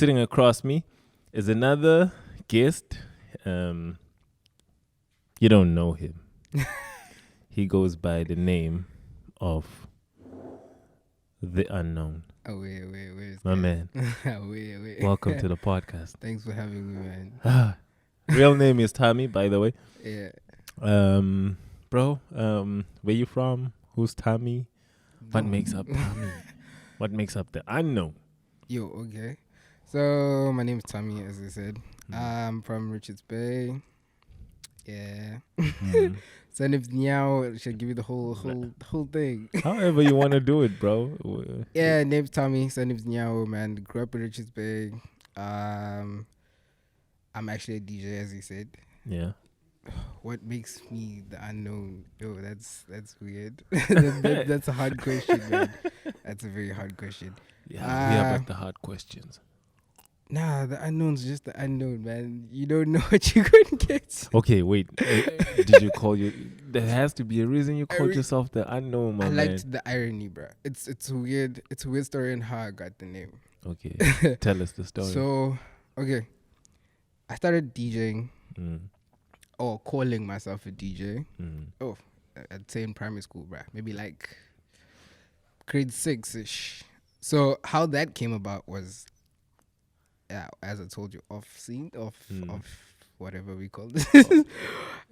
sitting across me is another guest. You don't know him. He goes by the name of The Unknown. Oh, wait. My man. wait. Welcome to the podcast. Thanks for having me, man. Real name is Thami, by the way. Yeah. Bro, where you from? Who's Thami? What makes up Thami? What makes up The Unknown? Yo, okay. So, my name's Thami, as I said. I'm from Richards Bay. Yeah. Son of Nyawo. Should give you the whole thing. However you want to do it, bro. Yeah, name's Thami. Son of Nyawo, man. Grew up in Richards Bay. I'm actually a DJ, as he said. Yeah. What makes me the unknown? Yo, that's weird. that's a hard question, man. That's a very hard question. Yeah, we have like the hard questions. Nah, the unknown's just the unknown, man. You don't know what you're going to get. Okay, wait. Did you call you? There has to be a reason you called yourself the unknown, my man. I liked the irony, bro. It's weird. It's a weird story in how I got the name. Okay, tell us the story. So, okay, I started DJing or calling myself a DJ. Oh, I'd say in primary school, bro. Maybe like grade 6-ish. So how that came about was, yeah, as I told you, off whatever we call this.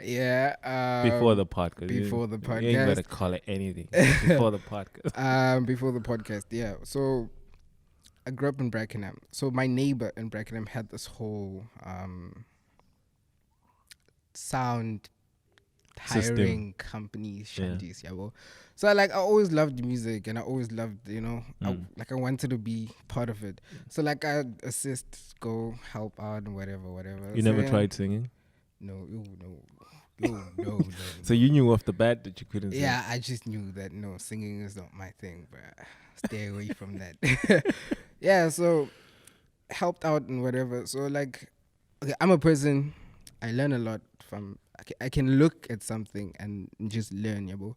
Yeah. Before the podcast. Before the podcast. You ain't better call it anything. Before the podcast. Before the podcast, yeah. So I grew up in Brackenham. So my neighbor in Brackenham had this whole sound hiring company shanties, yeah. Well, so I always loved music, and I always loved, I wanted to be part of it. So I'd assist, go help out and whatever. You never tried singing? No. So you knew off the bat that you couldn't sing? Yeah, I just knew that singing is not my thing, but stay away from that. Yeah, so helped out and whatever. So okay, I'm a person, I learn a lot from. I can look at something and just learn, yabo.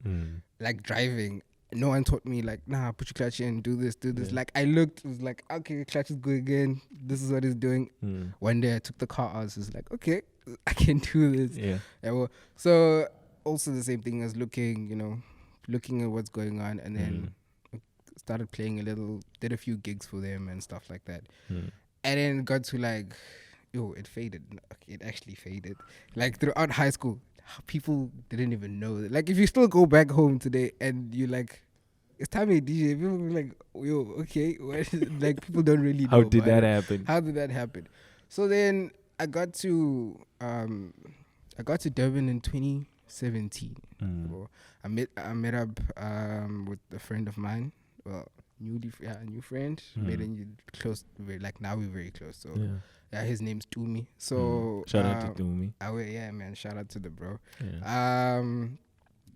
Like driving, no one taught me nah, put your clutch in, do this. Yeah. I looked, it was okay, clutch is good again. This is what it's doing. One day I took the car out, I was okay, I can do this. Yeah. Well, so also the same thing as looking at what's going on, and then started playing a little, did a few gigs for them and stuff like that. And then it got to it faded. It actually faded. Throughout high school, people didn't even know. If you still go back home today and you it's time to DJ, people will yo, okay. What? People don't really know. How did that happen? So then I got to Durban in 2017. I met up with a friend of mine. Well, new friend. Made a close. Now we're very close. So. Yeah, his name's Thami. So shout out to Thami. Yeah, man. Shout out to the bro. Yeah.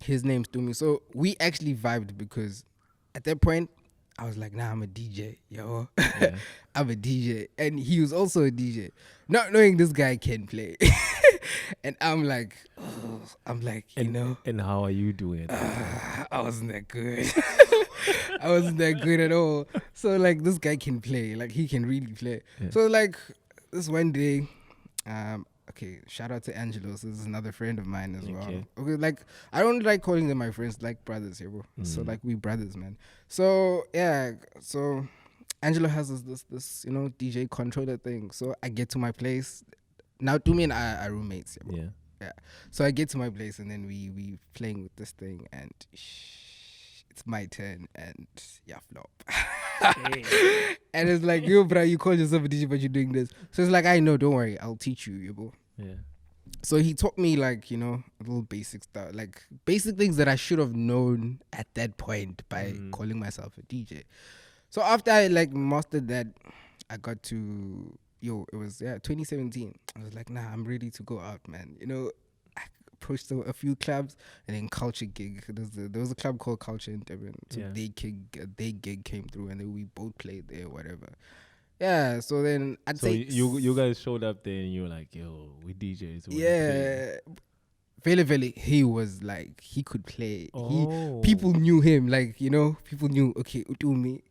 His name's Thami. So we actually vibed because at that point I was nah, I'm a DJ, yo. Yeah. I'm a DJ, and he was also a DJ, not knowing this guy can play. And I'm And how are you doing it? I wasn't that good. I wasn't that good at all. So this guy can play, he can really play. Yeah. So this one day, okay, shout out to Angelo. So this is another friend of mine as well. Okay, I don't like calling them my friends, brothers here, bro. So we brothers, man. So yeah, so Angelo has this DJ controller thing. So I get to my place. Now Thami and I are roommates, yeah, bro. Yeah. So I get to my place and then we playing with this thing and it's my turn and yeah, flop. And it's yo, bro, you call yourself a DJ, but you're doing this. So it's I know, don't worry, I'll teach you, yo, bro. Yeah. So he taught me a little basic stuff, basic things that I should have known at that point by calling myself a DJ. So after I mastered that, I got to it was 2017. I was nah, I'm ready to go out, man. I approached a few clubs and then Culture gig. There was a club called Culture in Durban. So they gig came through and then we both played there, whatever. Yeah, so then I'd say you guys showed up there and you were yo, we DJs. Yeah. Vele, he was he could play. People knew him, people knew, okay, Thami,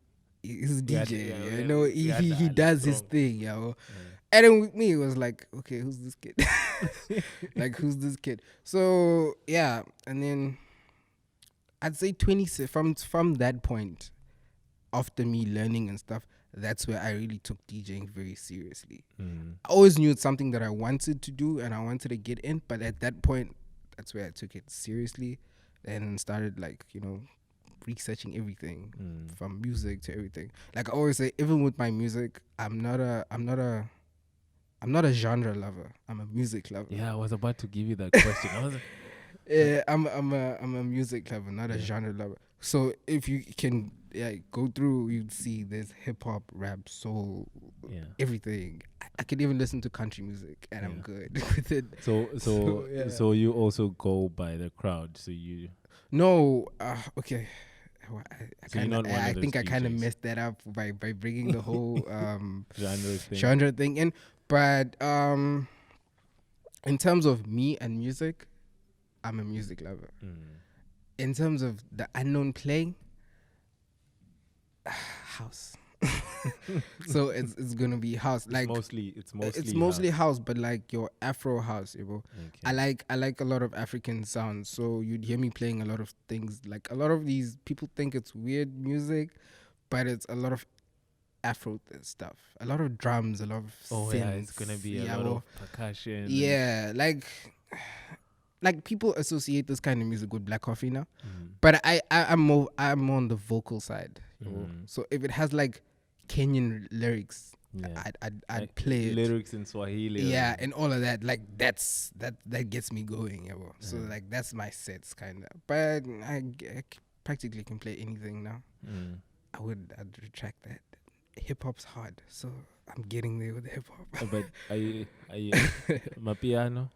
he's a We had- DJ. yeah, you we- know, we he had he, the he does his strong. thing, yo. Yeah. And then with me, it was like, okay, who's this kid? Like, who's this kid? So yeah, and then I'd say from that point, after me learning and stuff, that's where I really took DJing very seriously. I always knew it's something that I wanted to do and I wanted to get in, but at that point, that's where I took it seriously and started like, researching everything from music to everything. Like I always say, even with my music, I'm not a genre lover. I'm a music lover. Yeah, I was about to give you that question. I was like, Yeah, I'm a music lover, not a genre lover. So if you can go through, you'd see there's hip hop, rap, soul, yeah. everything. I can even listen to country music and I'm Yeah. good with it. So you also go by the crowd. So you No, okay. Well, So you're not one I of think those I kind of DJs. messed that up by bringing the whole genre thing. genre thing in. But in terms of me and music, I'm a music lover. In terms of the unknown playing, house. So it's gonna be house. Like It's mostly mostly house, but like your Afro house, you know. Okay. I like a lot of African sounds. So you'd hear me playing a lot of things. Like a lot of these people think it's weird music, but it's a lot of Afro stuff. A lot of drums, a lot of Oh synths. yeah, it's gonna be a lot of percussion. and- Yeah, like people associate this kind of music with black coffee now, Mm. but I'm more on the vocal side. You know? Mm. So if it has like Kenyan lyrics, Yeah. I'd Like play it. lyrics in Swahili. Yeah, and all of that, like that gets me going, you know? So Yeah. like that's my sets kind of. But I practically can play anything now. Mm. I'd retract that. Hip hop's hard, so I'm getting there with hip hop. But I my piano.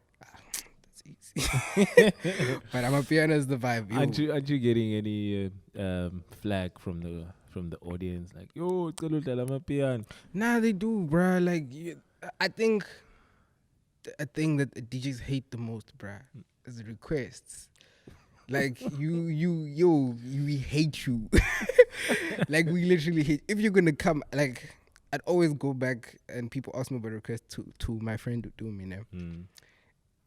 That's easy. But I'm a piano is the vibe. Yo. Aren't you getting any flag from the audience like yo I'm a piano? Nah, they do, bruh. Like, I think a thing that DJs hate the most, bruh, is the requests. Like, we hate you. Like, we literally hate. If you're gonna come, like, I'd always go back and people ask me about requests to my friend Thami, you know.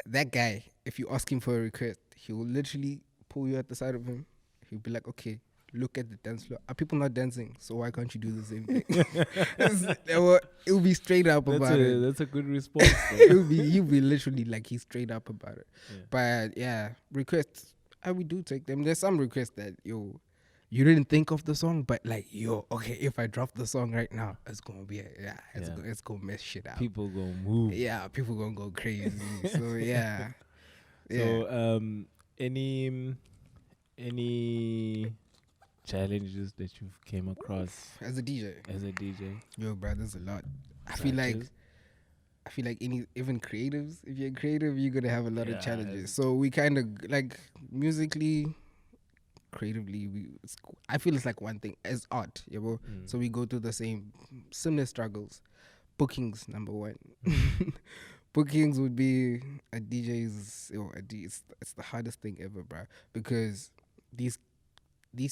That guy, if you ask him for a request, he will literally pull you at the side of him. He'll be like, okay, look at the dance floor. Are people not dancing? So why can't you do the same thing? It will be straight up about it. That's a good response. He'll be literally like he's straight up about it. Yeah. But yeah, requests, we do take them. There's some requests that you didn't think of the song, but like okay, if I drop the song right now, it's gonna be it's gonna mess shit up. People gonna move. Yeah, people gonna go crazy. So yeah. So any challenges that you've came across As a DJ, yo, bro, there's a lot. I feel like even creatives, if you're creative, you're gonna have a lot of challenges. So we kind of like musically, creatively, I feel it's like one thing as art, you know. So we go through the similar struggles. Bookings, number one. Bookings would be a DJ's. It's the hardest thing ever, bro, because these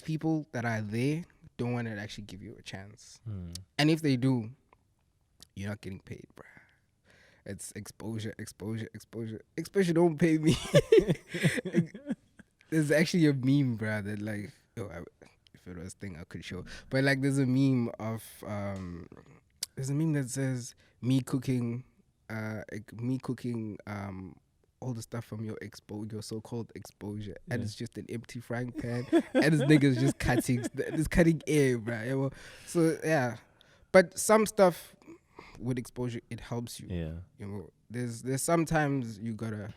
people that are there don't want to actually give you a chance, and if they do, you're not getting paid, bro. It's exposure. Exposure don't pay me. There's actually a meme, bro, that like, if it was a thing I could show. But like there's a meme of that says me cooking all the stuff from your so-called exposure, and it's just an empty frying pan, and this nigga's just cutting air, bro. So yeah, but some stuff with exposure, it helps you. Yeah. You know, there's sometimes you gotta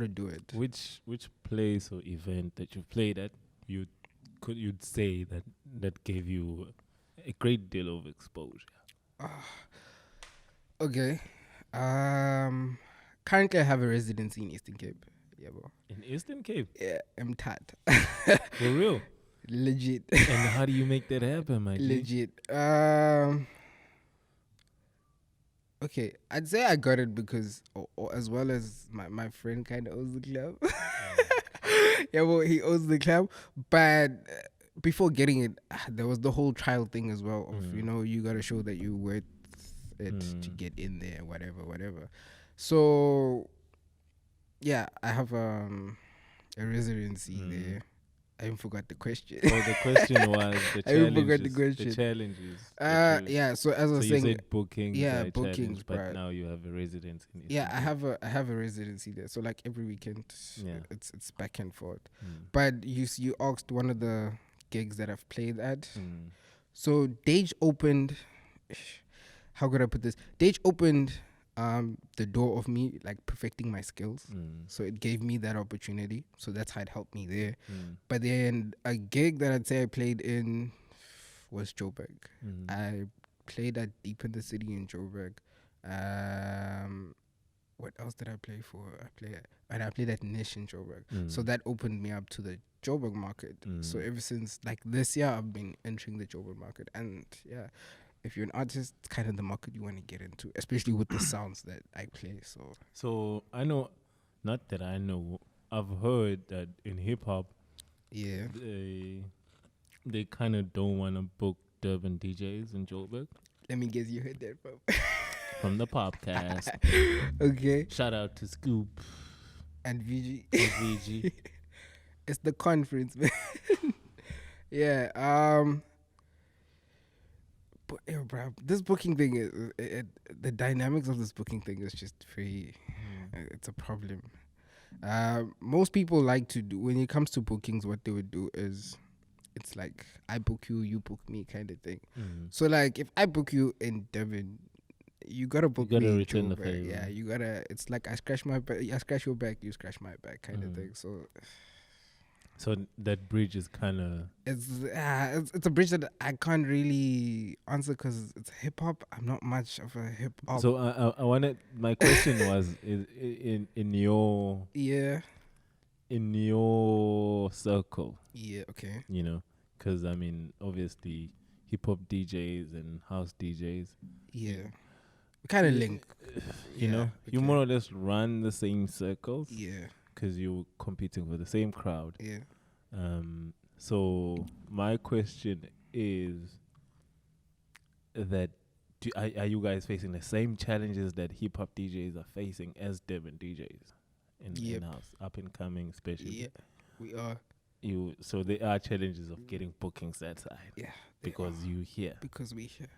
do it. Which place or event that you played at you'd say that gave you a great deal of exposure? Okay. Currently I have a residency in Eastern Cape. Yeah, bro. In Eastern Cape? Yeah, I'm tat. For real? Legit. And how do you make that happen, my G? Legit. Okay, I'd say I got it because, or as well as my friend kind of owns the club. Yeah, well, he owns the club, but before getting it, there was the whole trial thing as well. Of you gotta show that you worth it to get in there, whatever. So yeah, I have a residency there. I even forgot the question. Oh, the question was the I even forgot challenges. the question. The challenges. Yeah. So as I was So saying, you said bookings. yeah, are a bookings, challenge, but bruh. now you have a residence in Yeah, Istanbul. I have a residency there. So like every weekend, Yeah. it's back and forth. Mm. But you asked one of the gigs that I've played at. Mm. So Dage opened. How could I put this? Dage opened the door of me like perfecting my skills. So it gave me that opportunity. So that's how it helped me there. But then a gig that I'd say I played in was Joburg. I played at Deep in the City in Joburg. What else did I play for? I played at Nish in Joburg. So that opened me up to the Joburg market. So ever since like this year, I've been entering the Joburg market, and yeah, if you're an artist, it's kind of the market you want to get into, especially with the sounds that I play. So I know, not that I know, I've heard that in hip hop, yeah, they kind of don't want to book Durban DJs in Joburg. Let me guess, you heard that From the podcast. Okay. Shout out to Scoop And VG. and VG. It's the conference, man. Yeah. But yeah, bro, this booking thing is the dynamics of this booking thing is just very. It's a problem. Most people like to do when it comes to bookings. What they would do is, it's like I book you, you book me, kind of thing. So like if I book you in Durban, you gotta book You gotta me. return the Joburg. favor. Yeah, you gotta. It's like I scratch my back, I scratch your back, you scratch my back, kind of thing. So that bridge is kind of it's a bridge that I can't really answer because it's hip hop. I'm not much of a hip hop. So I wanted. My question was in your in your circle. Yeah. Okay. You know, because I mean, obviously, hip hop DJs and house DJs. Yeah. Kind of link. You know, you more or less run the same circles. Yeah. Because you're competing with the same crowd. Yeah. So my question is that are you guys facing the same challenges that hip hop DJs are facing as Durban DJs in house, up and coming, especially? Yeah, we are. So there are challenges of getting bookings that side. Yeah, because you here. Because we here.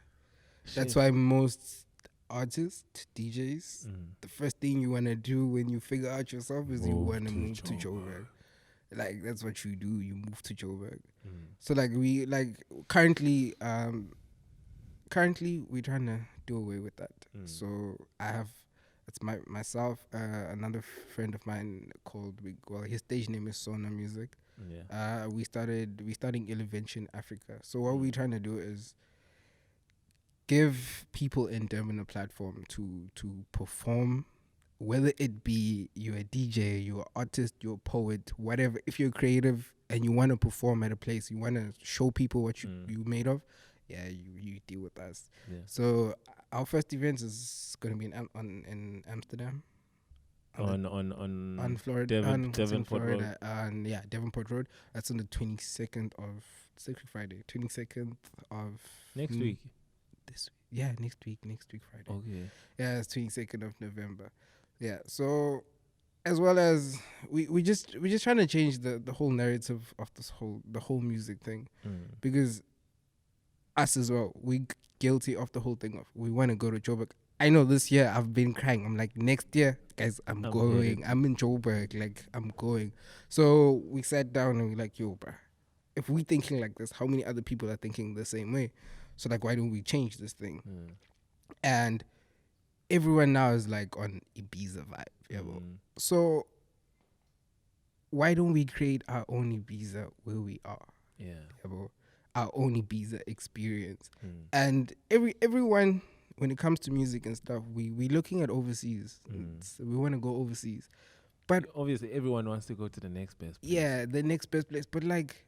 That's why most artists, DJs, the first thing you want to do when you figure out yourself is you want to move to Joburg. Like that's what you do. You move to Joburg. So like we currently we're trying to do away with that. So I have myself, another friend of mine called his stage name is Sona Music. Yeah. We starting Intervention Africa. So what we're trying to do is give people in Durban a platform to perform, whether it be you're a DJ, you're an artist, you're a poet, whatever. If you're creative and you want to perform at a place, you want to show people what you made of, yeah, you deal with us. Yeah. So our first event is going to be in Amsterdam. On Florida, Devonport Road. Devonport Road. That's on the 22nd of Friday. 22nd of next week. Next week Friday. Okay. Yeah, it's 22nd of November. Yeah, so as well as we just trying to change the whole narrative of the whole music thing, because us as well, we guilty of the whole thing of we want to go to Joburg. I know this year I've been crying. I'm like, next year, guys, I'm going. I'm in Joburg, like I'm going. So we sat down and we're like, yo, bruh, if we thinking like this, how many other people are thinking the same way? So like, why don't we change this thing? And everyone now is like on Ibiza vibe. Yeah, so why don't we create our own Ibiza where we are? Yeah, our own Ibiza experience. And everyone, when it comes to music and stuff, we looking at overseas. We want to go overseas, but obviously everyone wants to go to the next best place. Yeah, the next best place. But like,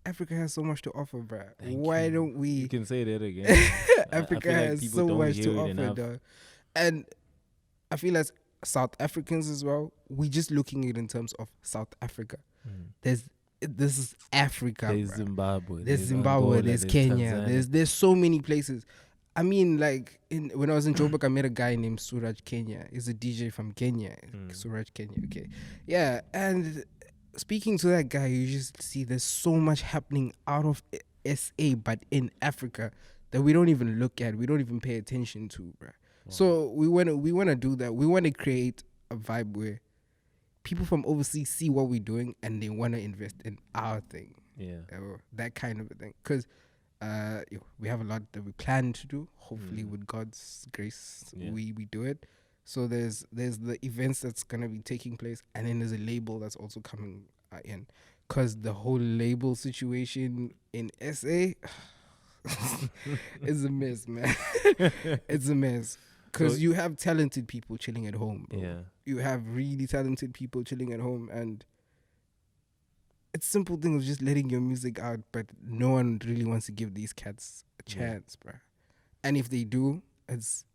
Africa has so much to offer, bruh. Why don't we? You can say that again. Africa has so much to offer, dog. And I feel as South Africans as well, we just looking at it in terms of South Africa. this is Africa, There's bruh. Zimbabwe. There's There's Zimbabwe, Angola. there's There's Kenya, Tanzania. there's so many places. I mean, like when I was in Joburg, I met a guy named Suraj Kenya. He's a DJ from Kenya. Suraj Kenya, okay, yeah. And speaking to that guy, you just see there's so much happening out of SA, but in Africa that we don't even look at, we don't even pay attention to, bruh. Wow. So we wanna do that. We wanna create a vibe where people from overseas see what we're doing and they wanna invest in our thing. Yeah. That kind of a thing. Because we have a lot that we plan to do. Hopefully, with God's grace, we do it. So there's the events that's gonna be taking place, and then there's a label that's also coming in. Because the whole label situation in SA is a mess, man. It's a mess. Because you have talented people chilling at home, bro. Yeah. You have really talented people chilling at home, and it's simple thing of just letting your music out, but no one really wants to give these cats a chance, bruh. And if they do, it's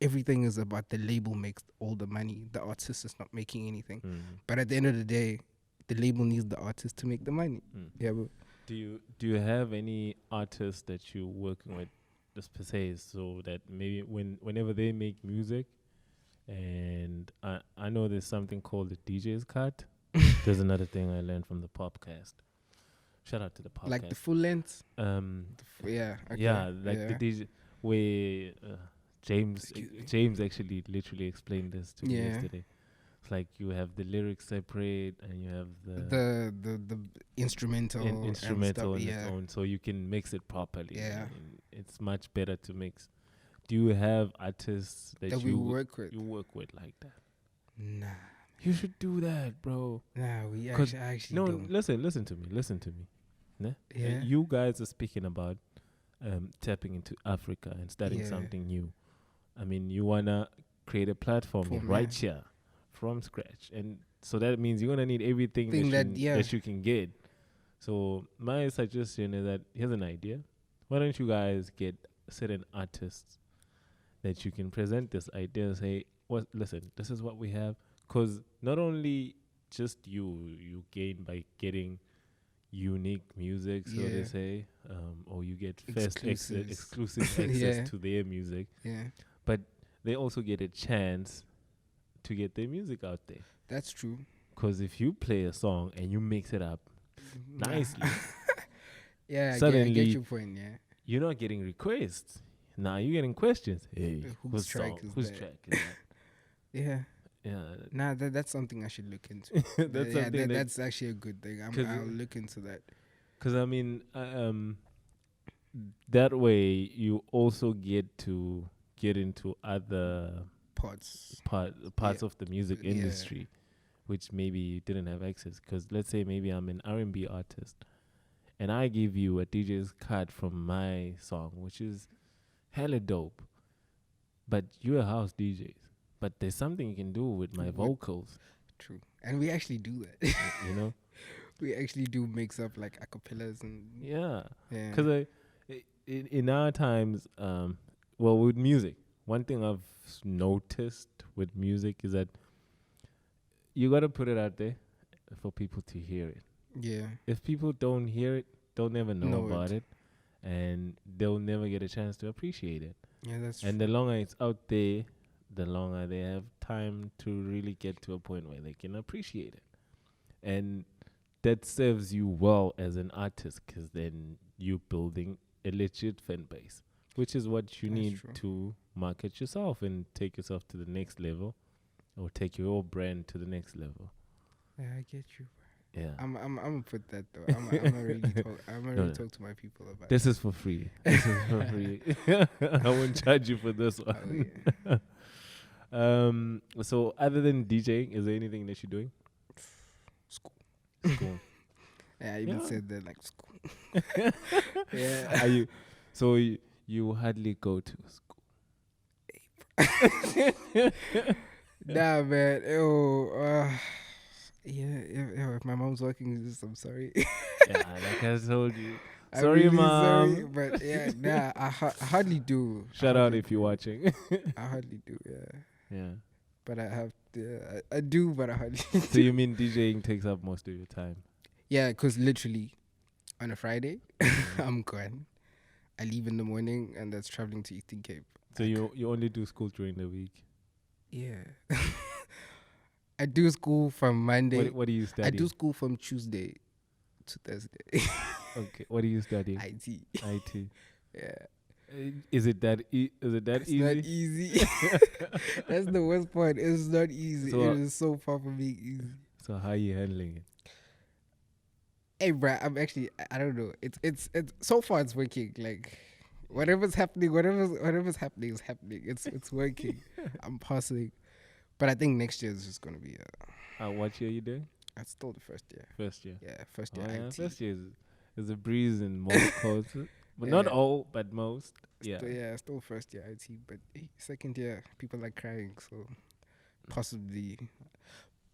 everything is about the label makes all the money. The artist is not making anything. But at the end of the day, the label needs the artist to make the money. Yeah, bro. Do you have any artists that you're working with, just per se, so that maybe whenever they make music, and I know there's something called the DJ's cut. There's another thing I learned from the podcast. Shout out to the podcast. Like the full length? Yeah. Okay. Yeah, like the DJ where James actually literally explained this to me yesterday. It's like you have the lyrics separate and you have the instrumental instrumental on and its own, so you can mix it properly. Yeah. And it's much better to mix. Do you have artists that we work with? You work with like that? Nah. You should do that, bro. Nah, we actually no, don't. listen to me. Ne? Yeah. You guys are speaking about tapping into Africa and starting something new. I mean, you wanna create a platform right here from scratch, and so that means you're gonna need everything that you can get. So my suggestion is that here's an idea. Why don't you guys get certain artists that you can present this idea and say, listen, this is what we have. Because not only just you gain by getting unique music, so they say, or you get exclusive access to their music, but they also get a chance to get their music out there. That's true. Because if you play a song and you mix it up nicely, suddenly I get your point. Yeah, you're not getting requests. Now you're getting questions. Hey, whose track is that? Yeah. Yeah. Nah, that's something I should look into. That's actually a good thing. I'll look into that. Because I mean, that way you also get to get into other parts of the music industry, which maybe you didn't have access. Because let's say maybe I'm an R&B artist, and I give you a DJ's cut from my song, which is hella dope, but you're a house DJ. But there's something you can do with my vocals. True. And we actually do that. You know? We actually do mix up like acapellas and... Yeah. Because in our times, with music, one thing I've noticed with music is that you got to put it out there for people to hear it. Yeah. If people don't hear it, they'll never know about it. And they'll never get a chance to appreciate it. Yeah, that's true. And the longer it's out there, the longer they have time to really get to a point where they can appreciate it. And that serves you well as an artist, because then you're building a legit fan base, which is what you need to market yourself and take yourself to the next level, or take your brand to the next level. Yeah, I get you. Yeah, I'm gonna put that though. I'm gonna really talk to my people about this. Is for free. This is for free. I won't charge you for this one. Oh, yeah. So other than DJing, is there anything that you're doing? School. Yeah, I even said that, like, school. Yeah. Are you? So you hardly go to school. Nah, man. If my mom's watching this, I'm sorry. Yeah, like I told you. Sorry, really Mom. Sorry, but yeah, nah, I hardly do. Shout out if you're watching. I hardly do, yeah. Yeah. But I have to, I do, but I hardly do. So you mean DJing takes up most of your time? Yeah, because literally on a Friday, I'm gone. I leave in the morning, and that's traveling to Eastern Cape. So you only do school during the week? Yeah. I do school from Monday. What do you study? I do school from Tuesday to Thursday. Okay. What do you study? IT. IT. Yeah. Is it that easy? It's not easy. That's the worst part. It's not easy. So, it is so far from being easy. So how are you handling it? Hey, bruh, I'm actually, I don't know. It's so far it's working. Like, whatever's happening is happening. It's working. I'm passing. But I think next year is just gonna be What year are you doing? It's still the first year. First year. Yeah, first year. Yeah, IT. first year is a breeze in most courses, but not all, but most. Yeah. Still first year IT. But second year, people are crying. So possibly,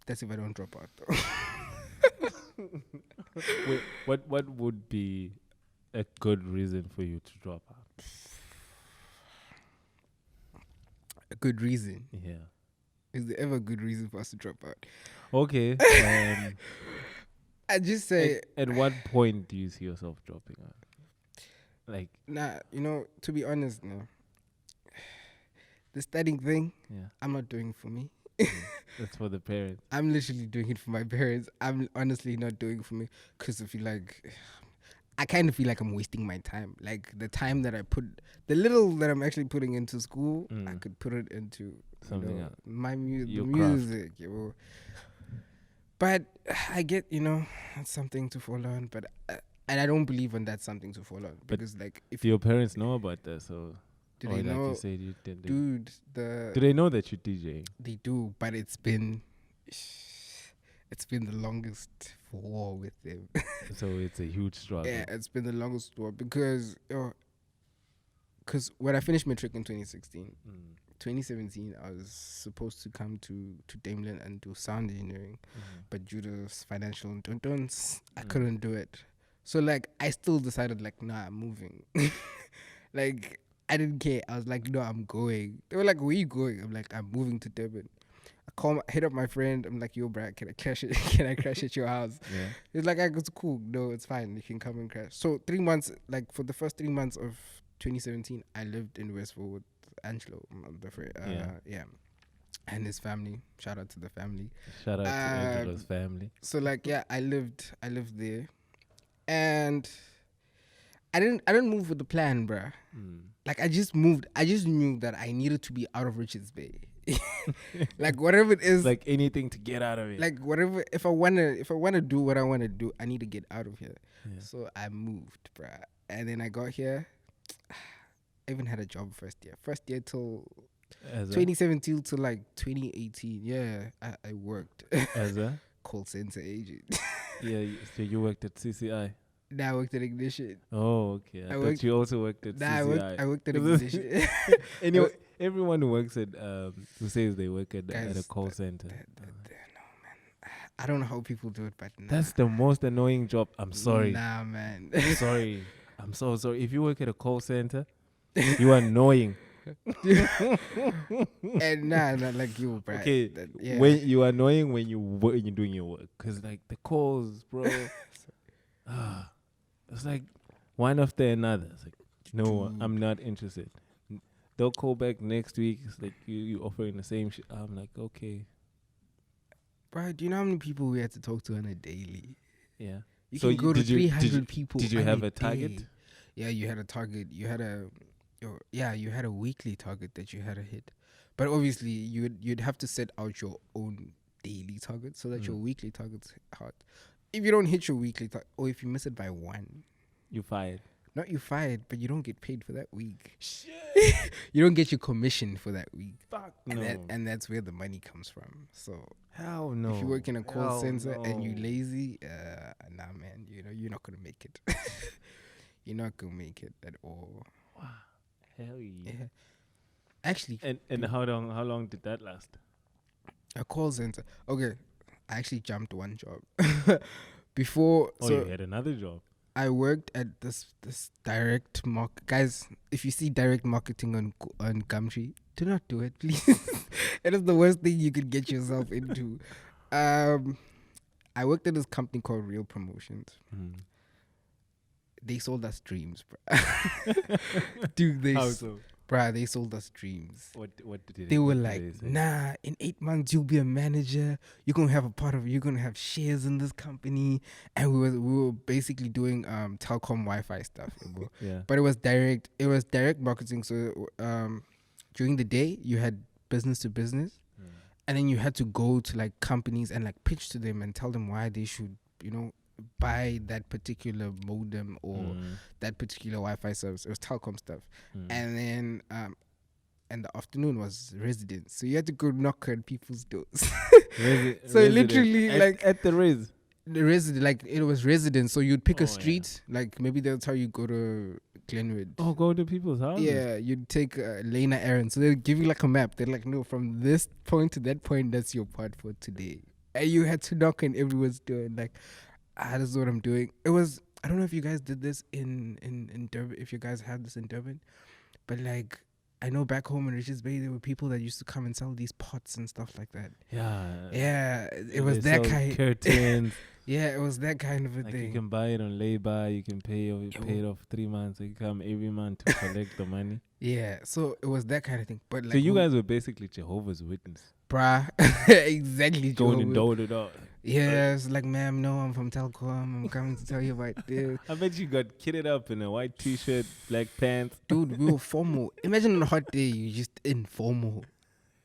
that's if I don't drop out though. Wait, what would be a good reason for you to drop out? A good reason. Yeah. Is there ever a good reason for us to drop out? Okay. I just say. At what point do you see yourself dropping out? Like. Nah, to be honest, no. The studying thing, I'm not doing for me. That's for the parents. I'm literally doing it for my parents. I'm honestly not doing it for me because I kind of feel like I'm wasting my time. Like the time that I put, the little that I'm actually putting into school, I could put it into something else. My music. But I get, it's something to fall on. But and I don't believe in that something to fall on because if your parents know about that, so. Do they know? Like you said, you did. Dude, do they know that you're DJing? They do, but it's been the longest war with them. So it's a huge struggle. Yeah, it's been the longest war because when I finished matric in 2016, 2017 I was supposed to come to Daimler and do sound engineering, but due to financial don'ts, I couldn't do it. So I still decided nah, I'm moving. I didn't care. I was like, no, I'm going. They were like, where you going? I'm like, I'm moving to Durban. Hit up my friend. I'm like, yo, Brad, can I crash it? Can I crash at your house? Yeah. He's like, it's cool. No, it's fine. You can come and crash. So 3 months, for the first 3 months of 2017, I lived in Westville with Angelo, the friend. Yeah. And his family. Shout out to the family. Shout out to Angelo's family. So I lived there. And I didn't move with the plan, bruh. I just moved. I just knew that I needed to be out of Richards Bay. Whatever it is. Anything to get out of it. Whatever. If I wanna do what I wanna do, I need to get out of here. Yeah. So I moved, bruh. And then I got here. I even had a job first year till 2017 to 2018. Yeah, I worked as a call center agent. Yeah, so you worked at CCI. Nah, I worked at Ignition. Oh, okay. I thought you also worked at CCI. I worked at Ignition. Anyway, everyone who works at who says they work at a call center. No, man. I don't know how people do it, but that's the most annoying job. I'm sorry. Nah, man. Sorry. I'm so sorry. If you work at a call center, you are annoying. And not like you, bro. Okay, when you are annoying when you're doing your work, cause the calls, bro. It's one after another. It's no, I'm not interested. They'll call back next week. It's you offering the same shit. I'm like, okay. Bro, do you know how many people we had to talk to on a daily? Yeah. You can go to 300 people. Did you have a target? Day. Yeah, you had a target. You had a weekly target that you had to hit. But obviously, you'd have to set out your own daily target so that your weekly target's hard. If you don't hit your weekly target, or if you miss it by one, you're fired. Not you fired, but you don't get paid for that week. Shit. You don't get your commission for that week. Fuck and that's where the money comes from. So hell no. If you work in a call center and you lazy, nah, man, you're not gonna make it. You're not gonna make it at all. Wow. Hell yeah. Actually, and how long did that last? A call center. Okay, I actually jumped one job before. You had another job. I worked at this direct market. Guys, if you see direct marketing on Gumtree, do not do it, please. It is the worst thing you could get yourself into. I worked at this company called Real Promotions. Mm. They sold us dreams, bro. Dude, How so? Bruh, they sold us dreams. What did They were what did like, they say? nah, in 8 months you'll be a manager. You're gonna have a part of. You're gonna have shares in this company, and we were basically doing telecom Wi-Fi stuff. Bro. Yeah. But it was direct. It was direct marketing. So during the day you had business to business, and then you had to go to like companies and like pitch to them and tell them why they should, buy that particular modem or that particular Wi-Fi service. It was telecom stuff. And then and the afternoon was residence, so you had to go knock on people's doors. So literally, like at the res. The resident, like it was residence. So you'd pick a street, like maybe that's how you go to Glenwood. Oh, go to people's houses. Yeah, you'd take Lena errands. So they'll give you like a map. They're like, no, from this point to that point, that's your part for today. And you had to knock on everyone's door and like, this is what I'm doing. It was, I don't know if you guys did this in Durban, if you guys had this in Durban, but like, I know back home in Richards Bay, there were people that used to come and sell these pots and stuff like that. Yeah, it was that kind. Curtains. Yeah, it was that kind of a thing. You can buy it on lay-by. You can pay it off 3 months. You come every month to collect the money. Yeah, so it was that kind of thing. But like, so you guys were basically Jehovah's Witness, bruh. Exactly. going door to door. Yeah, it's like, ma'am, no, I'm from Telcom. I'm coming to tell you about this. I bet you got kitted up in a white t-shirt, black pants. Dude, we were formal. Imagine on a hot day, you just informal.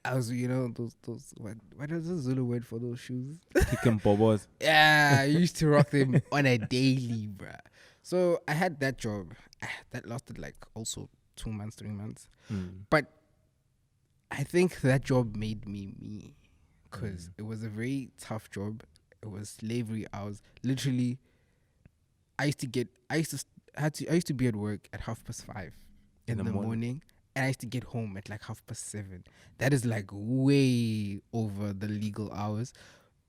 I was, those what is the Zulu word for those shoes? Chicken bobos. Yeah, I used to rock them on a daily, bruh. So I had that job. That lasted like also 2 months, 3 months. But I think that job made me. Because it was a very tough job. It was slavery hours. Literally, I used to be at work at 5:30 in the morning. And I used to get home at like 7:30. That is like way over the legal hours.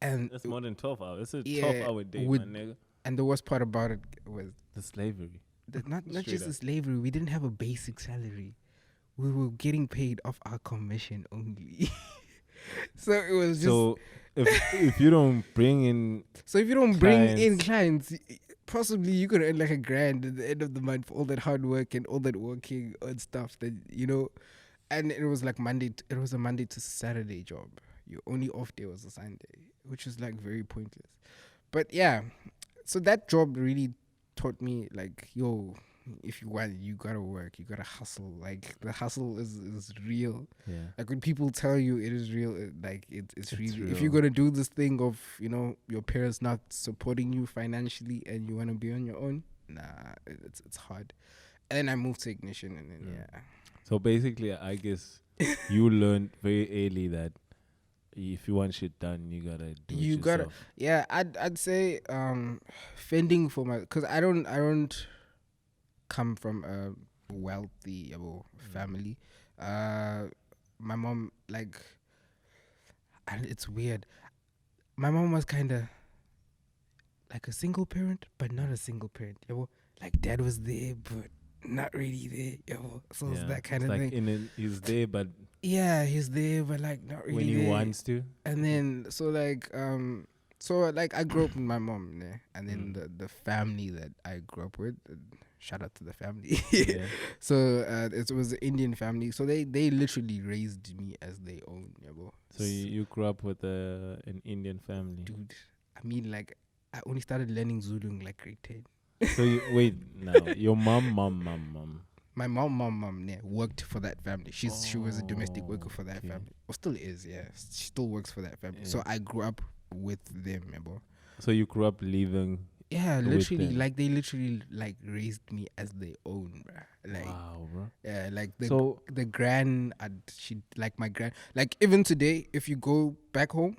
And that's more than 12 hours. It's a 12-hour day, my nigga. And the worst part about it was the slavery. Not just the slavery. We didn't have a basic salary. We were getting paid off our commission only. So it was just. So if you don't bring in. So if you don't bring in clients, possibly you could earn like $1,000 at the end of the month for all that hard work and all that working and stuff that And it was like it was a Monday to Saturday job. Your only off day was a Sunday, which was like very pointless. But yeah, so that job really taught me like, if you want, you gotta work, you gotta hustle. Like the hustle is real. Yeah. Like when people tell you it is real, it's really real. If you're gonna do this thing of your parents not supporting you financially and you wanna be on your own, it's hard. And then I moved to Ignition, and then yeah. So basically, I guess you learned very early that if you want shit done, you gotta do it yourself. Yeah, I'd say fending for because I don't come from a wealthy family. My mom, and it's weird. My mom was kind of like a single parent, but not a single parent. Like dad was there, but not really there. So it's that kind of thing. He's there, but he's there, but like not really when he wants to. And then I grew up with my mom, and then the family that I grew up with. Shout out to the family. Yeah. So it was an Indian family. So they literally raised me as their own. So you grew up with an Indian family, dude. I mean, like I only started learning Zulu in like grade 10. So wait, now your mom. My mom worked for that family. She was a domestic worker for that family. Or still is, yeah. She still works for that family. Yeah. So I grew up with them, So you grew up living. Yeah, literally, like they literally like raised me as their own, bro. Like, wow, bro. Yeah, like the gran, she like my gran. Like even today, if you go back home,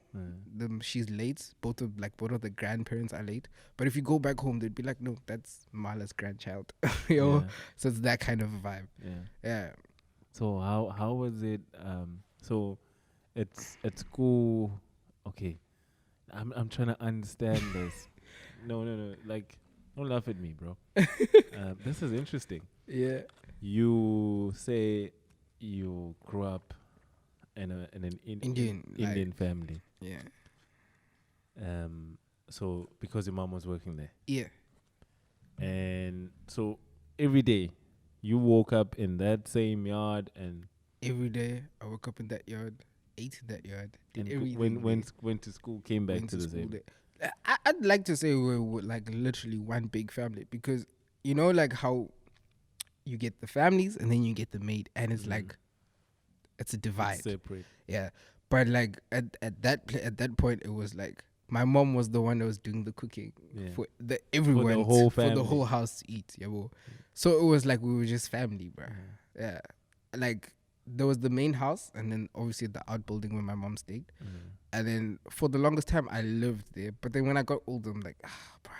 she's late. Both of the grandparents are late. But if you go back home, they'd be like, no, that's Mala's grandchild. So it's that kind of a vibe. Yeah. So how was it? So it's at school. Okay, I'm trying to understand this. No. Like, don't laugh at me, bro. This is interesting. Yeah. You say you grew up in an Indian family. Yeah. So because your mom was working there, Yeah. and so every day you woke up in that same yard and Every day I woke up in that yard, ate in that yard, did and everything. went to school, came back Went to to the school same. there. I'd like to say we're like literally one big family, because you know, like how you get the families and then you get the maid, and it's like it's a divide. It's separate. Yeah, but like at that point, it was like my mom was the one that was doing the cooking for the everyone, for the whole house to eat. Yeah, well, so it was like we were just family, bro. Yeah, like there was the main house, and then obviously the outbuilding where my mom stayed, and then for the longest time I lived there. But then when I got older, I'm like, bro.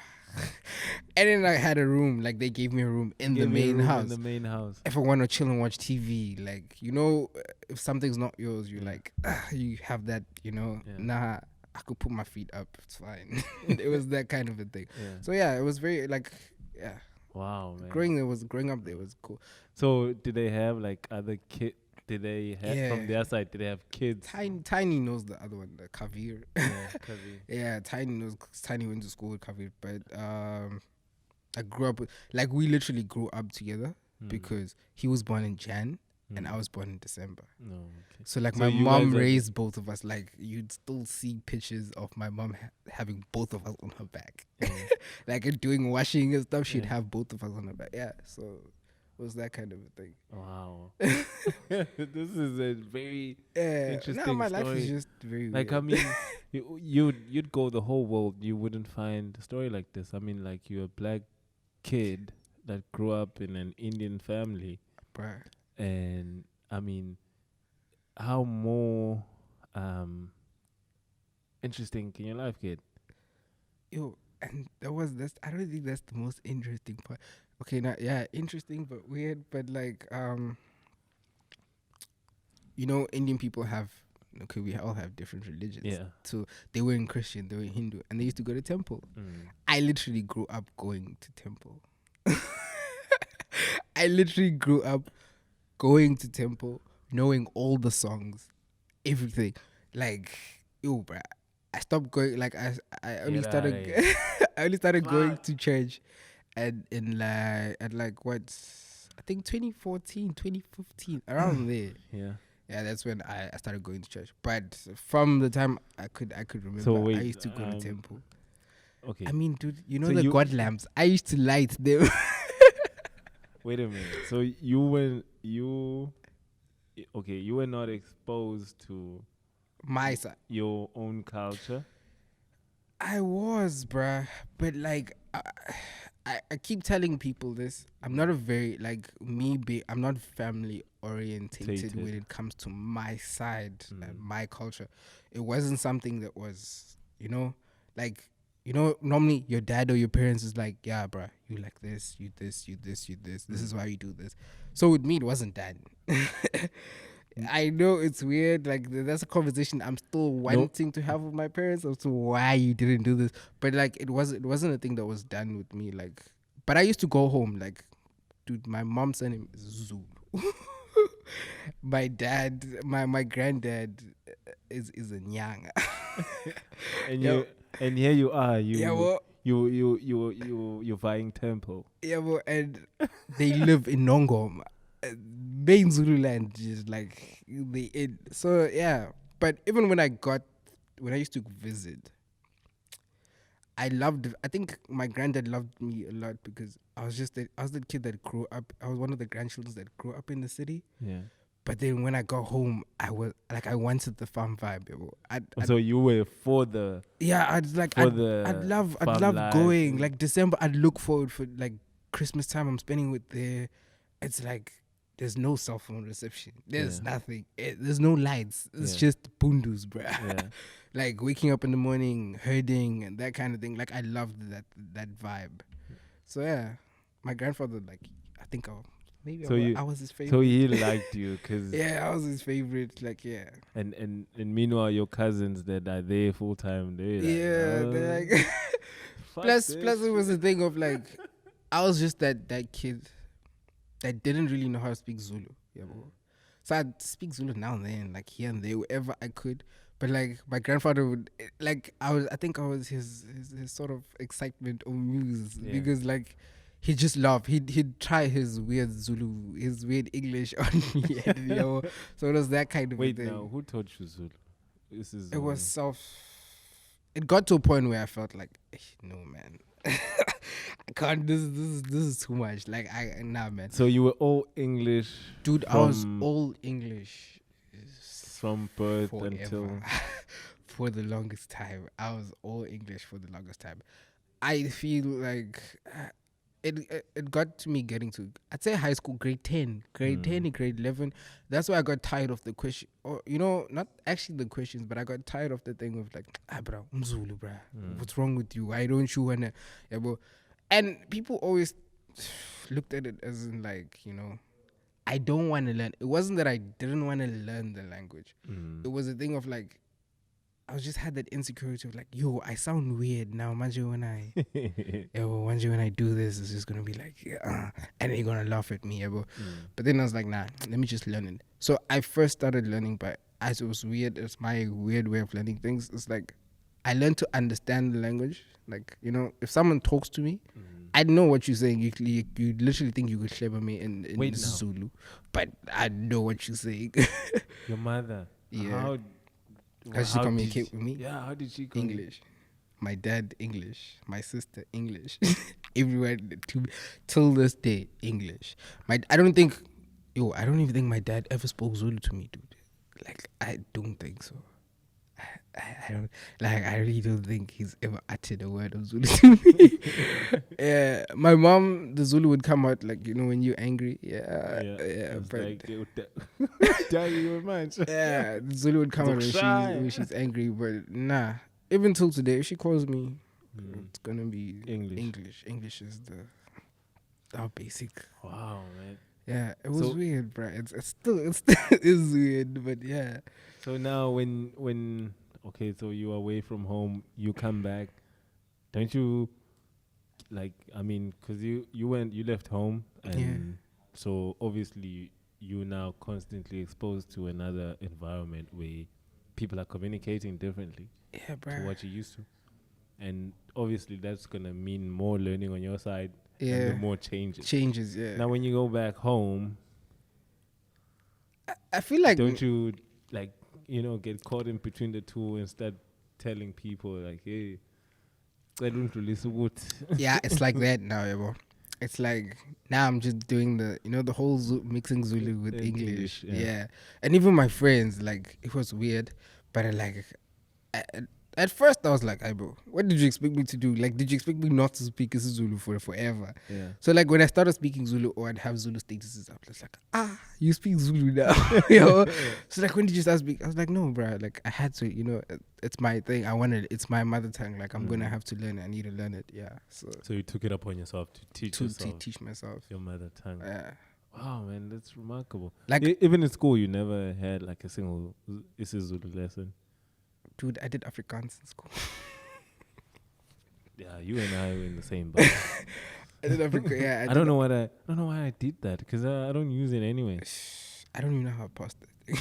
And then I had a room, like they gave me a room in the main house. In the main house. If I want to chill and watch TV, like, you know, if something's not yours, you're like, you have that, you know, nah, I could put my feet up, it's fine. It was that kind of a thing. So yeah, it was very like, wow, man. Growing up there was cool. So did they have like other kids? Did they have from their side? Did they have kids? Tiny knows the other one, the Kavir. Kavir. Yeah, Tiny knows. Tiny went to school with Kavir, but I grew up with, like, we literally grew up together because he was born in Jan and I was born in December. No, okay. So like my mom raised both of us. Like you'd still see pictures of my mom having both of us on her back, like doing washing and stuff. She'd have both of us on her back. Yeah, so it was that kind of a thing. Wow. This is a very interesting no, my story. life is just very like weird. I mean, you'd go the whole world, you wouldn't find a story like this. I mean, like you're a black kid that grew up in an Indian family, Bruh. and I mean, how more interesting can your life get? Yo, and that's I don't think that's the most interesting part. Okay, now interesting but weird, but like you know, Indian people have, okay, we all have different religions. Yeah. So they were in Christian, they were in Hindu, and they used to go to temple. I literally grew up going to temple. I literally grew up going to temple, knowing all the songs, everything. Like, yo, bruh, I stopped going. Like, I only started I only started going to church and at like what, I think 2014, 2015, around there. Yeah, that's when I started going to church. But from the time I could remember, so wait, I used to go to temple. Okay. I mean, dude, you know, so the god lamps, I used to light them. Wait a minute. So you were not exposed to my side, your own culture? I was, bruh. But like, I keep telling people this. I'm not a very, like, I'm not family orientated when it comes to my side and my culture. It wasn't something that was, you know, like, you know, normally your dad or your parents is like, yeah, bruh, you like this, you this, you this, you this. This is why you do this. So with me, it wasn't that. I know it's weird. Like, that's a conversation I'm still wanting to have with my parents as to why you didn't do this. But like, it wasn't a thing that was done with me. Like, but I used to go home. Like, dude, my mom's surname is Zulu. My dad, my granddad is a Nyanga. And here you are. You're vying temple. Yeah, well, and they live in Nongoma. Main Zululand, just like so yeah. But even when I used to visit, I think my granddad loved me a lot because I was the kid that grew up. I was one of the grandchildren that grew up in the city. Yeah. But then when I got home, I wanted the farm vibe. So you were for the I'd love going. Like December, I'd look forward for like Christmas time. I'm spending with there. It's like there's no cell phone reception. There's nothing. There's no lights. It's just bundus, bruh. Yeah. Like waking up in the morning, herding, and that kind of thing. Like I loved that vibe. So yeah, my grandfather, like, I think I was his favorite. So he liked you because yeah, I was his favorite. Like yeah. And meanwhile, your cousins that are there full time, they're like plus it was a thing of like I was just that kid that didn't really know how to speak Zulu. Yeah, bro. So I'd speak Zulu now and then, like here and there, wherever I could. But like my grandfather would, like I think I was his sort of excitement or muse because like he just loved. He'd try his weird Zulu, his weird English on me, and, so it was that kind of a thing. Wait, now who taught you Zulu? This is it was self. It got to a point where I felt like, no man, I can't. This is too much. Like nah man. So you were all English, dude. I was all English from birth forever. until for the longest time. I was all English for the longest time. I feel like it got to me getting to, I'd say, high school, grade 10 and grade 11. That's why I got tired of the question, or not actually the questions, but I got tired of the thing of like, bro, Mzulu, bro, what's wrong with you? Why don't you wanna, bro? And people always looked at it as in like, I don't want to learn. It wasn't that I didn't want to learn the language. It was a thing of like, I just had that insecurity of like, yo, I sound weird now. Imagine when I do this, it's just gonna be like, and they're gonna laugh at me, bro. But then I was like, nah, let me just learn it. So I first started learning, but as it was weird, it's my weird way of learning things. It's like I learned to understand the language. Like, if someone talks to me, I know what you're saying. You literally think you could clever me in Zulu, but I know what you're saying. Your mother, yeah. How did she communicate with me? Yeah, how did she English. My dad, English. My sister, English. Everywhere till this day, English. I don't even think my dad ever spoke Zulu to me, dude. Like, I don't think so. I don't, like, I really don't think he's ever uttered a word of Zulu to me. Yeah, my mom, the Zulu would come out like, when you're angry. Yeah. But like, your mind. Yeah, the Zulu would come out when she's angry. But nah, even till today, if she calls me, it's gonna be English. English is our basic. Wow, man. Yeah, it was weird, bro. It's still is weird, but yeah. So now when okay, so you're away from home, you come back, don't you, like, I mean, because you left home, and so obviously you're now constantly exposed to another environment where people are communicating differently to what you used to, and obviously that's gonna mean more learning on your side, and the more changes. Now when you go back home, I feel like, don't you, like, get caught in between the two and start telling people like, hey, I don't release a wood. Yeah, it's like that now, bro. It's like now I'm just doing the whole mixing Zulu with English. Yeah. And even my friends, like, it was weird, but at first I was like, hey, bro, what did you expect me to do? Like, did you expect me not to speak Zulu for forever? Yeah. So like when I started speaking Zulu, or I'd have Zulu statuses, I was like, you speak Zulu now. So like, when did you start speaking? I was like, no, bro, like I had to, it's my thing. it's my mother tongue. Like, I'm gonna have to learn it. I need to learn it. Yeah. So you took it upon yourself to teach myself your mother tongue. Yeah. Wow, man, that's remarkable. Like, even in school, you never had like a single Zulu lesson. Dude, I did Afrikaans in school. Yeah, you and I were in the same boat. I did Afrikaans. Yeah, I don't know why I did that, because I don't use it anyway. I don't even know how I passed it.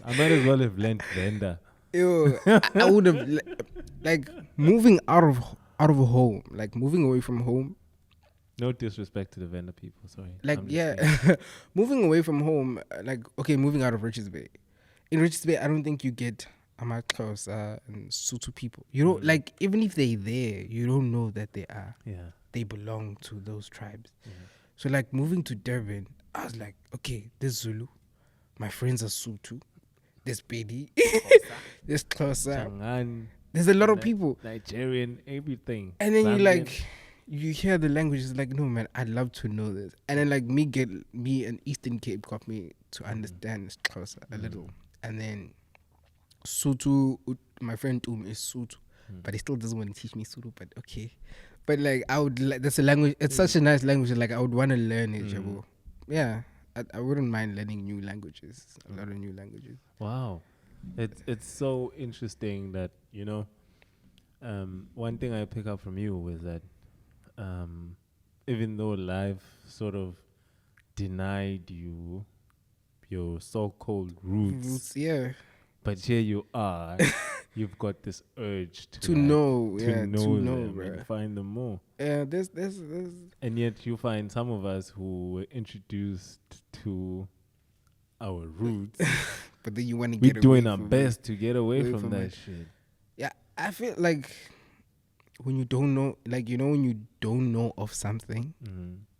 I might as well have learned Venda. Ew, I would have like moving out of home, like moving away from home. No disrespect to the Venda people, sorry. Like, moving away from home, like, okay, moving out of Richards Bay. In Richards Bay, I don't think you get Amaxhosa and Sotho people. Like, even if they're there, you don't know that they are. Yeah. They belong to those tribes. So, like, moving to Durban, I was like, okay, there's Zulu. My friends are Sotho. There's Bedi. There's Xhosa. There's a lot of people. Nigerian, everything. And then you hear the language, it's like, no, man, I'd love to know this. And then, like, me an Eastern Cape got me to understand Xhosa a little. And then Sotho, my friend is Sotho, but he still doesn't want to teach me Sotho, but okay. But like, I would like, that's a language, it's such a nice language, like I would want to learn it. Yeah, I wouldn't mind learning new languages, a lot of new languages. Wow. It's so interesting that, one thing I pick up from you was that even though life sort of denied you your so-called roots. Yeah. But here you are. You've got this urge to know them bro. and find them more. Yeah, there's and yet you find some of us who were introduced to our roots. But then you want to we're get doing our best to get away from that it. shit. Yeah, I feel like when you don't know, like, you know, when you don't know of something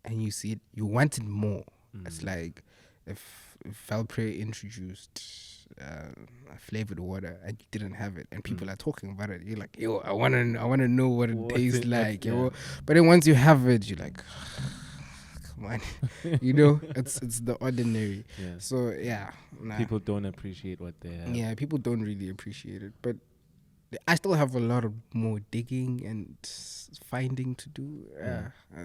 and you see it, you want it more. It's like if Valpre introduced flavored water and you didn't have it and people are talking about it, you're like, yo, I want to know what it tastes like, yo. But then once you have it, you're like, come on. You know, it's the ordinary. Yeah. So yeah, people don't appreciate what they have. Yeah, people don't really appreciate it, but I still have a lot of more digging and finding to do.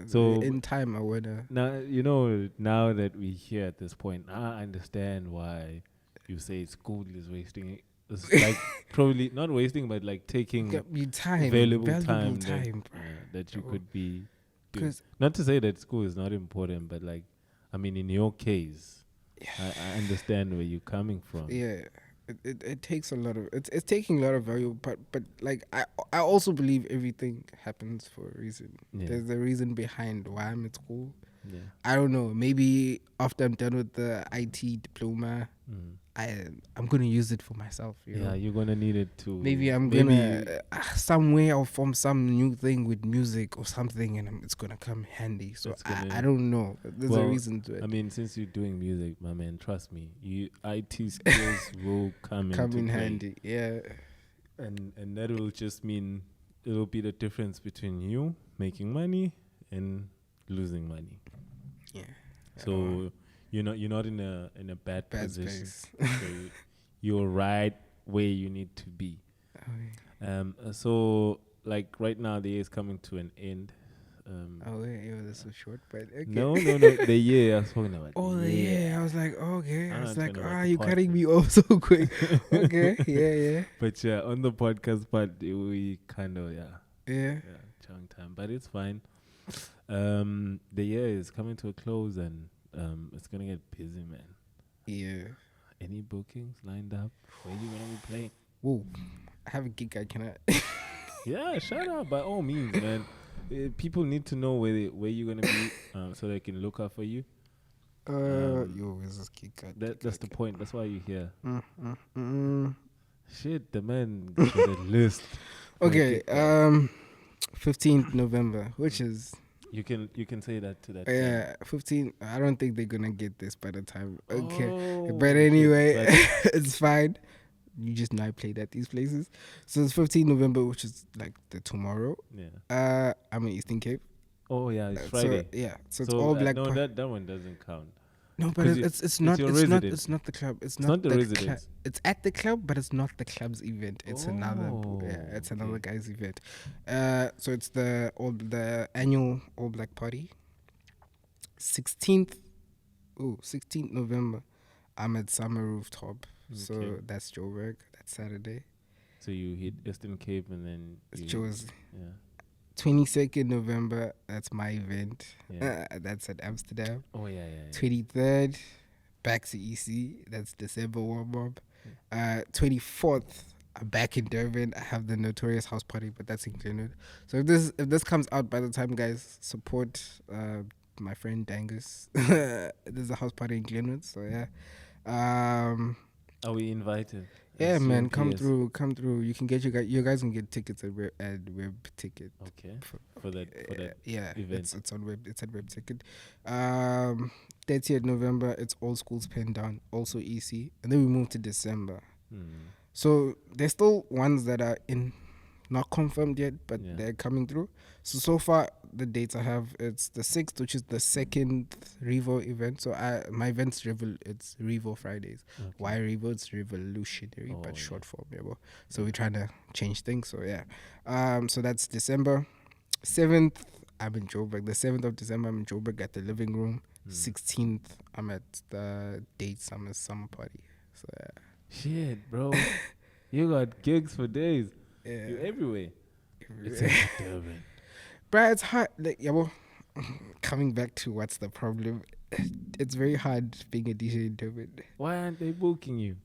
So in time, I wanna. Now, you know, now that we're here at this point, I understand why you say school is wasting. It's like probably not wasting, but like taking valuable time that you could be doing. Not to say that school is not important, but like, I mean, in your case, I understand where you're coming from. Yeah. It takes a lot of it's taking a lot of value, but like I also believe everything happens for a reason. There's a reason behind why I'm at school. I don't know, maybe after I'm done with the IT diploma, I'm gonna use it for myself, you know? You're gonna need it to maybe I'm gonna somewhere I'll form some new thing with music or something, and it's gonna come handy. So I don't know, there's a reason to it. I mean, since you're doing music, my man, trust me, IT skills will come in handy. And that will just mean it'll be the difference between you making money and losing money. So you're not in a bad position. So you're right where you need to be. So like right now the year is coming to an end. That's so short, but okay. No, the year I was talking about. The year. I was like, okay. I was like, you cutting me off so quick. Okay, yeah. But yeah, on the podcast part, we kind of chunk time, but it's fine. The year is coming to a close, and it's gonna get busy, man. Yeah. Any bookings lined up? Where you gonna be playing? Whoa, I have a gig. I cannot. Yeah, shout out by all means, man. People need to know where you're gonna be, so they can look out for you. Where's this gig? That's the point. That's why you're here. Shit, the man got a list. Okay, 15th November, which is. You can say that to that. Yeah, 15. I don't think they're gonna get this by the time. Okay, but anyway, it's fine. You just know I played at these places. So it's 15 November, which is like the tomorrow. Yeah. I'm in Eastern Cape. Oh yeah, it's Friday. So it's all black. No, that one doesn't count. No, but it's not the club. It's not the residence. It's at the club, but it's not the club's event. It's another guy's event. So it's the annual All Black Party. 16th November. I'm at Summer Rooftop. Okay. So that's Joburg. That's Saturday. So you hit Eastern Cape and then Joe's. Yeah. 22nd November, that's my event. That's at Amsterdam. 23rd, back to EC. That's December warm-up. 24th, I'm back in Durban. I have the Notorious House Party, but that's in Glenwood. So if this comes out by the time, guys, support my friend Dangus. There's a house party in Glenwood, so yeah. Are we invited? Yeah, man, come through. You can get you guys can get tickets at Web Ticket. Okay. For that event. It's on Web. It's at Web Ticket. 30th November, it's All Schools Pen Down, also EC, and then we move to December. So there's still ones that are not confirmed yet, but they're coming through. So far the dates I have, it's the 6th, which is the second Revo event. So my event's it's Revo Fridays. Okay. Why Revo? It's revolutionary, but short form. So we're trying to change things. So so that's December 7th. I'm in Joburg. The 7th of December, I'm in Joburg at the Living Room. 16th, I'm at the Date Summer Party. So shit, bro, you got gigs for days. Yeah. You're everywhere. It's Durban. Bruh, it's hard. Like, coming back to what's the problem. it's very hard being a DJ in Durban. Why aren't they booking you?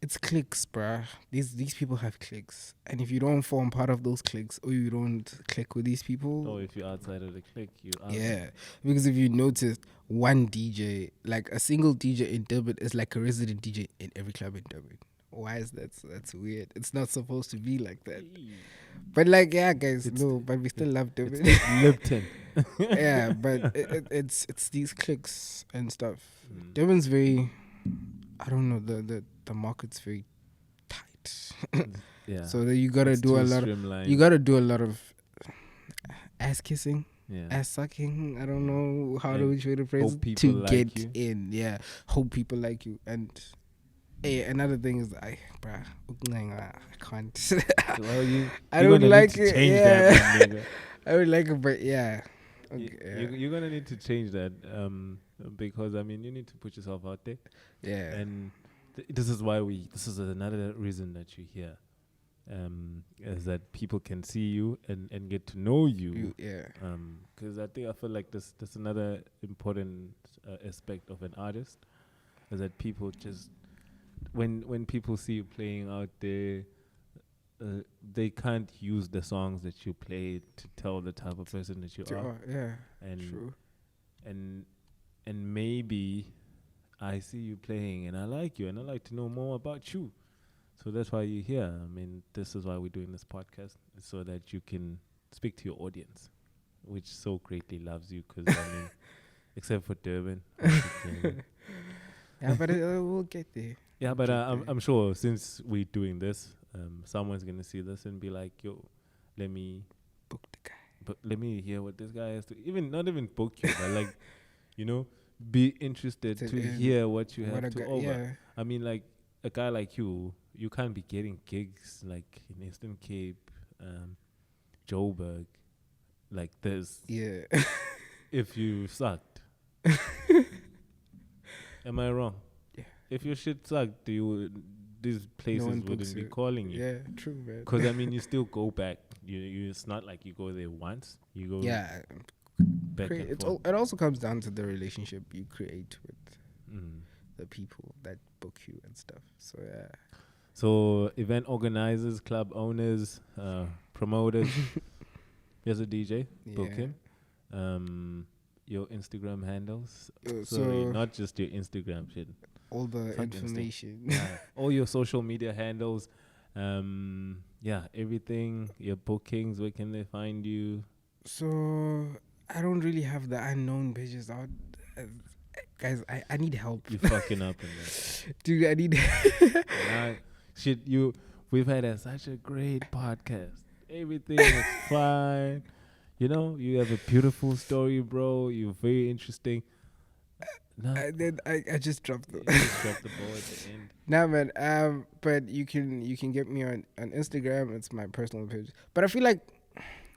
It's clicks, bruh. These people have clicks, and if you don't form part of those clicks, or you don't click with these people, Or if you're outside of the click, you out. yeah. Because if you notice, one DJ, like a single DJ in Durban, is like a resident DJ in every club in Durban. Why is that? That's weird. It's not supposed to be like that. But like, yeah, guys, but we still love Durban. Lipton. Yeah, but it's these clicks and stuff. Durban's very, I don't know, the market's very tight. Yeah. So you gotta do a lot of ass kissing, ass sucking. I don't know how to which way to phrase it to like get you. In. Yeah, hope people like you. And hey, another thing is I can't. Well, I don't like it. Change yeah. that, I would like it, but yeah. Okay, you're gonna need to change that because I mean you need to put yourself out there. Yeah. And this is another reason that you're here. Is that people can see you and get to know you. Yeah. Because I feel like that's another important aspect of an artist, is that people just when people see you playing out there, they can't use the songs that you play to tell the type of person that you are. Yeah. And true. And maybe I see you playing and I like you and I like to know more about you. So that's why you're here. I mean, this is why we're doing this podcast, so that you can speak to your audience, which so greatly loves you. Because I mean, except for Durban. Yeah, but we'll get there. Yeah, but I'm sure since we're doing this, someone's gonna see this and be like, "Yo, let me book the guy. But let me hear what this guy has to. Not even book you, but like, be interested to hear what you have to offer." Yeah. I mean, like a guy like you can't be getting gigs like in Eastern Cape, Joburg, like this. Yeah. If you sucked. Am I wrong? Yeah. If your shit sucked, these places wouldn't be calling you. Yeah, true, man. Because I mean, you still go back. You it's not like you go there once. You go back and forth. It also comes down to the relationship you create with the people that book you and stuff. So yeah. So event organizers, club owners, promoters. Here's a DJ. Book him. Your Instagram handles. Sorry, not just your Instagram shit. All the information. All your social media handles. Everything. Your bookings. Where can they find you? So I don't really have the unknown pages out. Guys, I need help. You're fucking up in there. Dude, I need we've had such a great podcast. Everything is fine. You have a beautiful story, bro. You're very interesting. Then I just dropped the just dropped the ball at the end. Nah, man. But you can get me on Instagram. It's my personal page. But I feel like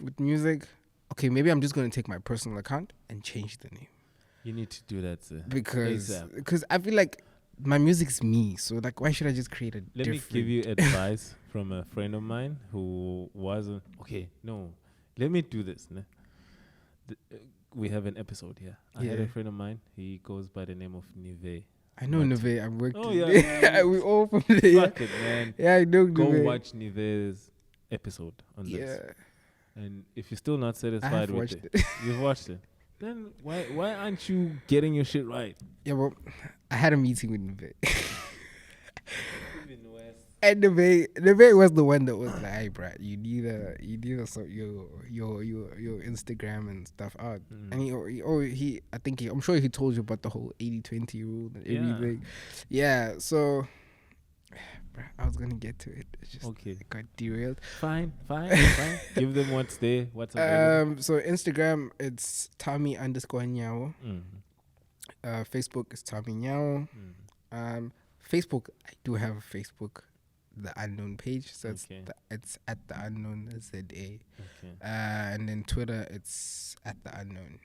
with music, okay, maybe I'm just gonna take my personal account and change the name. You need to do that, sir. Because I feel like my music's me. So like, why should I just create a Let me give you advice from a friend of mine who wasn't okay. No. Let me do this. We have an episode here. I had a friend of mine. He goes by the name of Nive. I know Nive. I worked. Oh yeah, we all from there. Fuck it, man. Yeah, I know. Go watch Nive's episode on this. And if you're still not satisfied with it, you've watched it. Then why aren't you getting your shit right? Yeah, well, I had a meeting with Nive. And Neve was the one that was like, "Hey, bro, you need to sort your Instagram and stuff out." And I'm sure he told you about the whole 80-20 rule and everything. Yeah, so bro, I was gonna get to it. It's just it got derailed. Fine. Give them what's there. What's available. So Instagram, it's Thami_Nyawo. Facebook is Thami Nyawo. Facebook, I do have a Facebook. The unknown page, so it's at the unknown ZA. And then Twitter, it's at the unknown.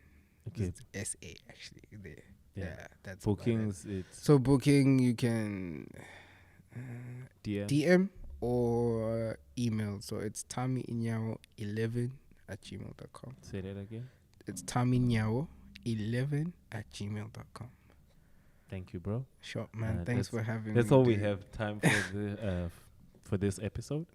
It's SA actually there. Yeah, that's bookings. So booking, you can DM or email. So it's ThamiNyawo11@gmail.com. Say that again. It's ThamiNyawo 11@gmail.com. Thank you, bro. Sure, man. Thanks for having me. That's all we have time for this episode.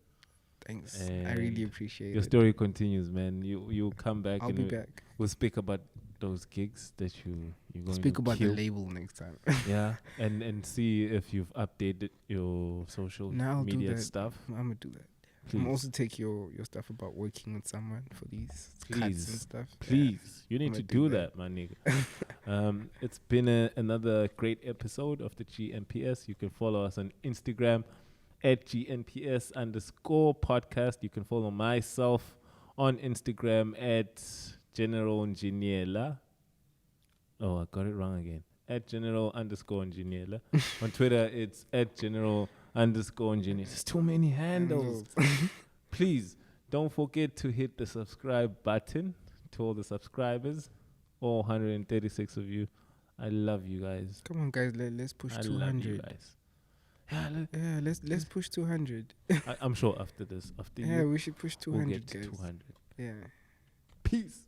Thanks. I really appreciate it. Your story continues, man. You'll come back. I'll be back. We'll speak about those gigs that you're going speak to about kill. the label next time. Yeah, and see if you've updated your social media stuff. I'm gonna do that. Please. I'm also take your stuff about working with someone for these cuts and stuff. Please, you need to do that, my nigga. It's been another great episode of the GNPS. You can follow us on Instagram at GNPS_podcast. You can follow myself on Instagram at General Engineerla. Oh, I got it wrong again. At General_Engineerla. On Twitter, it's at General_Engineer. There's too many handles. Please don't forget to hit the subscribe button to all the subscribers, all 136 of you. I love you guys. Come on, guys, let's push 200. Love you guys. Yeah, let's push 200. I'm sure after this, we should push 200. We'll get to guys. 200. Yeah. Peace.